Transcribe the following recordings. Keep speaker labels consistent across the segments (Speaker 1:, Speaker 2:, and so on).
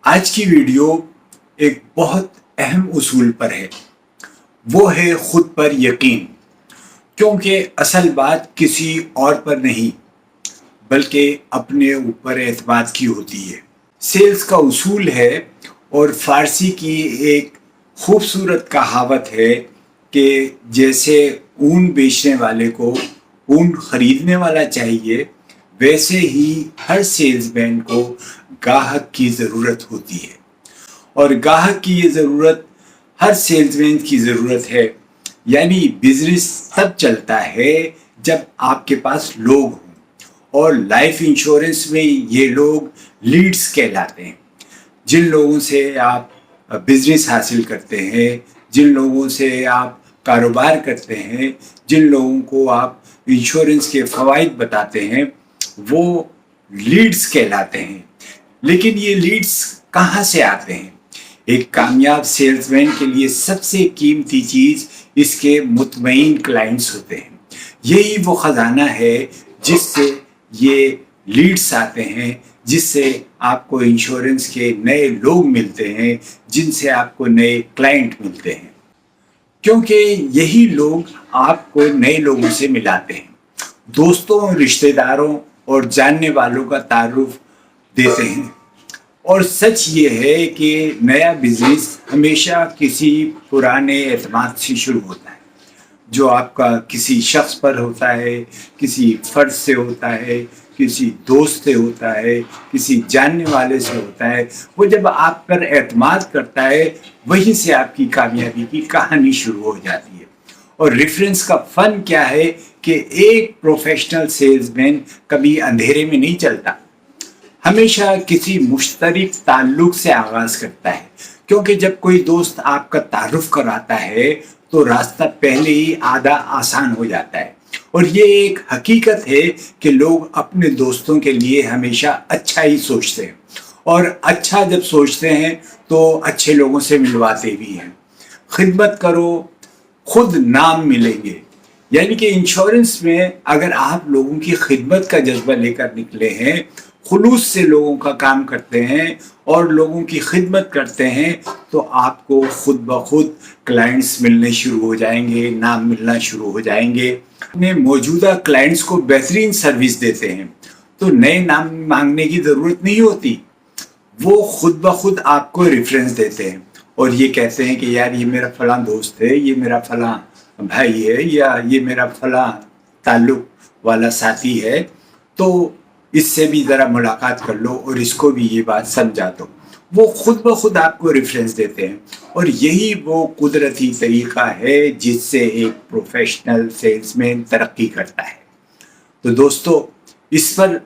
Speaker 1: آج کی ویڈیو ایک بہت اہم اصول پر ہے، وہ ہے خود پر یقین۔ کیونکہ اصل بات کسی اور پر نہیں بلکہ اپنے اوپر اعتماد کی ہوتی ہے۔ سیلز کا اصول ہے اور فارسی کی ایک خوبصورت کہاوت ہے کہ جیسے اون بیچنے والے کو اون خریدنے والا چاہیے، ویسے ہی ہر سیلز مین کو گاہک کی ضرورت ہوتی ہے، اور گاہک کی یہ ضرورت ہر سیلز مین کی ضرورت ہے۔ یعنی بزنس تب چلتا ہے جب آپ کے پاس لوگ ہوں، اور لائف انشورنس میں یہ لوگ لیڈز کہلاتے ہیں۔ جن لوگوں سے آپ بزنس حاصل کرتے ہیں، جن لوگوں سے آپ کاروبار کرتے ہیں، جن لوگوں کو آپ انشورنس کے فوائد بتاتے ہیں، وہ لیڈز کہلاتے ہیں۔ لیکن یہ لیڈز کہاں سے آتے ہیں؟ ایک کامیاب سیلز مین کے لیے سب سے قیمتی چیز اس کے مطمئن کلائنٹس ہوتے ہیں۔ یہی وہ خزانہ ہے جس سے یہ لیڈز آتے ہیں، جس سے آپ کو انشورنس کے نئے لوگ ملتے ہیں، جن سے آپ کو نئے کلائنٹ ملتے ہیں، کیونکہ یہی لوگ آپ کو نئے لوگوں سے ملاتے ہیں، دوستوں، رشتہ داروں اور جاننے والوں کا تعارف دیتے ہیں۔ اور سچ یہ ہے کہ نیا بزنس ہمیشہ کسی پرانے اعتماد سے شروع ہوتا ہے، جو آپ کا کسی شخص پر ہوتا ہے، کسی فرد سے ہوتا ہے، کسی دوست سے ہوتا ہے، کسی جاننے والے سے ہوتا ہے۔ وہ جب آپ پر اعتماد کرتا ہے، وہیں سے آپ کی کامیابی کی کہانی شروع ہو جاتی ہے۔ اور ریفرنس کا فن کیا ہے کہ ایک پروفیشنل سیلز مین کبھی اندھیرے میں نہیں چلتا، ہمیشہ کسی مشترک تعلق سے آغاز کرتا ہے، کیونکہ جب کوئی دوست آپ کا تعارف کراتا ہے تو راستہ پہلے ہی آدھا آسان ہو جاتا ہے۔ اور یہ ایک حقیقت ہے کہ لوگ اپنے دوستوں کے لیے ہمیشہ اچھا ہی سوچتے ہیں، اور اچھا جب سوچتے ہیں تو اچھے لوگوں سے ملواتے بھی ہیں۔ خدمت کرو، خود نام ملیں گے۔ یعنی کہ انشورنس میں اگر آپ لوگوں کی خدمت کا جذبہ لے کر نکلے ہیں، خلوص سے لوگوں کا کام کرتے ہیں اور لوگوں کی خدمت کرتے ہیں، تو آپ کو خود بخود کلائنٹس ملنے شروع ہو جائیں گے، نام ملنا شروع ہو جائیں گے۔ اپنے موجودہ کلائنٹس کو بہترین سروس دیتے ہیں تو نئے نام مانگنے کی ضرورت نہیں ہوتی، وہ خود بخود آپ کو ریفرنس دیتے ہیں اور یہ کہتے ہیں کہ یار یہ میرا فلاں دوست ہے، یہ میرا فلاں بھائی ہے، یا یہ میرا فلاں تعلق والا ساتھی ہے، تو اس سے بھی ذرا ملاقات کر لو اور اس کو بھی یہ بات سمجھا دو۔ وہ خود بخود آپ کو ریفرنس دیتے ہیں، اور یہی وہ قدرتی طریقہ ہے جس سے ایک پروفیشنل سیلز مین ترقی کرتا ہے۔ تو دوستو، اس پر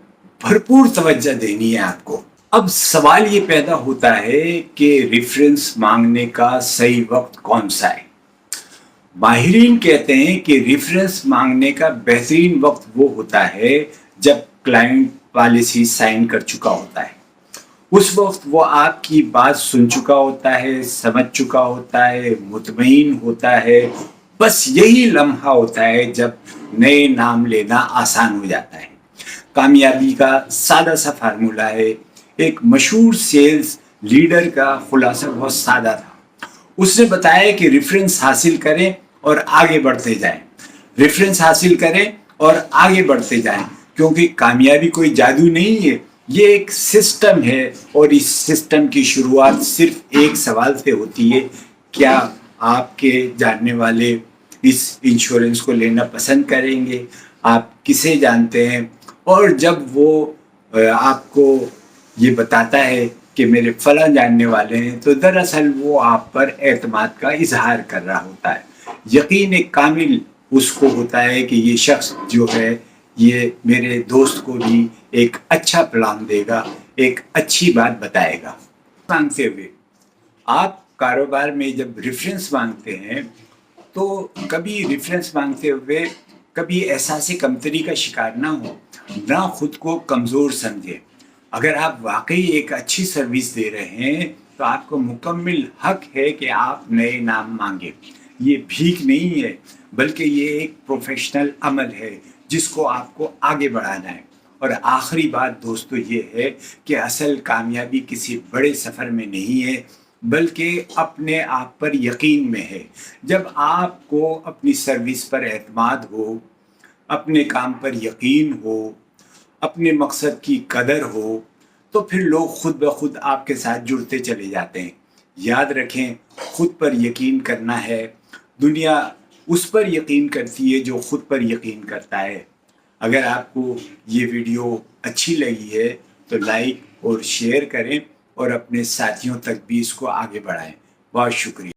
Speaker 1: بھرپور توجہ دینی ہے آپ کو۔ اب سوال یہ پیدا ہوتا ہے کہ ریفرنس مانگنے کا صحیح وقت کون سا ہے؟ ماہرین کہتے ہیں کہ ریفرنس مانگنے کا بہترین وقت وہ ہوتا ہے جب کلائنٹ پالیسی سائن کر چکا ہوتا ہے۔ اس وقت وہ آپ کی بات سن چکا ہوتا ہے، سمجھ چکا ہوتا ہے، مطمئن ہوتا ہے۔ بس یہی لمحہ ہوتا ہے جب نئے نام لینا آسان ہو جاتا ہے۔ کامیابی کا سادہ سا فارمولہ ہے۔ ایک مشہور سیلز لیڈر کا خلاصہ بہت سادہ تھا۔ اس نے بتایا کہ ریفرنس حاصل کریں اور آگے بڑھتے جائیں، ریفرنس حاصل کریں اور آگے بڑھتے جائیں، کیونکہ کامیابی کوئی جادو نہیں ہے، یہ ایک سسٹم ہے، اور اس سسٹم کی شروعات صرف ایک سوال سے ہوتی ہے: کیا آپ کے جاننے والے اس انشورنس کو لینا پسند کریں گے؟ آپ کسے جانتے ہیں؟ اور جب وہ آپ کو یہ بتاتا ہے کہ میرے فلاں جاننے والے ہیں، تو دراصل وہ آپ پر اعتماد کا اظہار کر رہا ہوتا ہے۔ یقین کامل اس کو ہوتا ہے کہ یہ شخص جو ہے یہ میرے دوست کو بھی ایک اچھا پلان دے گا، ایک اچھی بات بتائے گا۔ مانگتے ہوئے آپ کاروبار میں جب ریفرنس مانگتے ہیں تو کبھی ریفرنس مانگتے ہوئے کبھی احساس کمتری کا شکار نہ ہو، نہ خود کو کمزور سمجھے۔ اگر آپ واقعی ایک اچھی سروس دے رہے ہیں تو آپ کو مکمل حق ہے کہ آپ نئے نام مانگیں۔ یہ بھیک نہیں ہے، بلکہ یہ ایک پروفیشنل عمل ہے جس کو آپ کو آگے بڑھانا ہے۔ اور آخری بات دوستو یہ ہے کہ اصل کامیابی کسی بڑے سفر میں نہیں ہے بلکہ اپنے آپ پر یقین میں ہے۔ جب آپ کو اپنی سروس پر اعتماد ہو، اپنے کام پر یقین ہو، اپنے مقصد کی قدر ہو، تو پھر لوگ خود بخود آپ کے ساتھ جڑتے چلے جاتے ہیں۔ یاد رکھیں، خود پر یقین کرنا ہے۔ دنیا اس پر یقین کرتی ہے جو خود پر یقین کرتا ہے۔ اگر آپ کو یہ ویڈیو اچھی لگی ہے تو لائک اور شیئر کریں اور اپنے ساتھیوں تک بھی اس کو آگے بڑھائیں۔ بہت شکریہ۔